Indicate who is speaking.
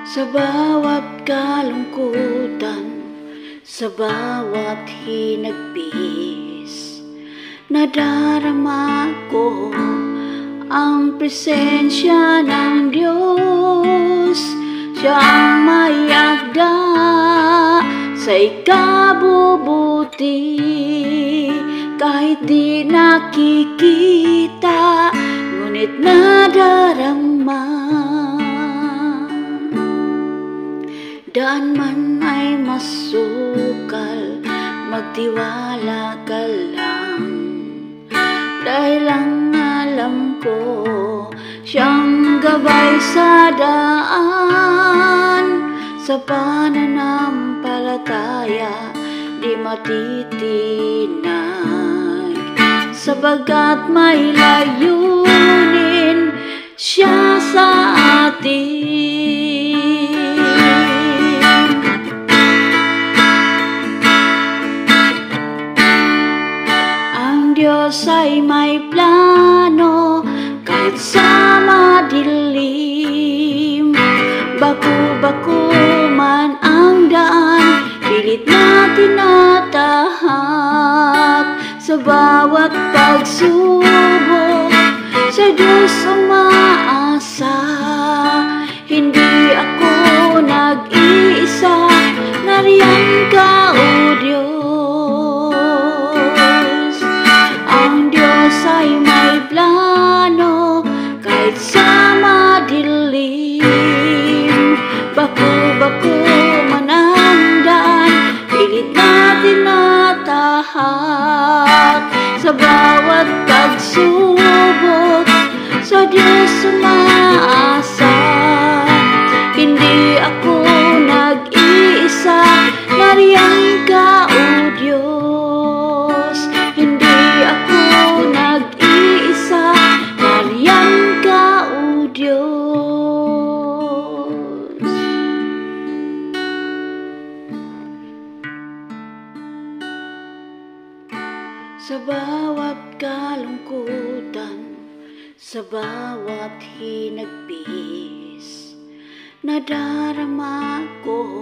Speaker 1: Sa bawat kalungkutan, sa bawat hinagpis, nadarama ko ang presensya ng Diyos. Siya ang may akda sa ikabubuti, kahit di nakikita, ngunit nadarama. Daan man ay masukal, magtiwala ka lang, dahil ang alam ko, siyang gabay sa daan. Sa pananampalataya di matitinag, sabagat may layunin siya sa atin. Ang Diyos ay may plano kahit sa madilim, baku-baku man ang daan, pilit na tinatahak. Sa bawat pagsubok, sa Diyos umaasa. Hindi ako nag-iisa, nariyan ka, O Diyos. Ang Diyos ay may plano kahit sa madilim, baku-baku man ang daan, pilit na tinatahak. Sa bawat pagsubok, sa Diyos umaasa. Hindi ako nag-iisa, nariyan ka, O Diyos. Hindi ako nag-iisa, nariyan ka, O Diyos. Sa bawat kalungkutan, sa bawat hinagpis, nadarama ko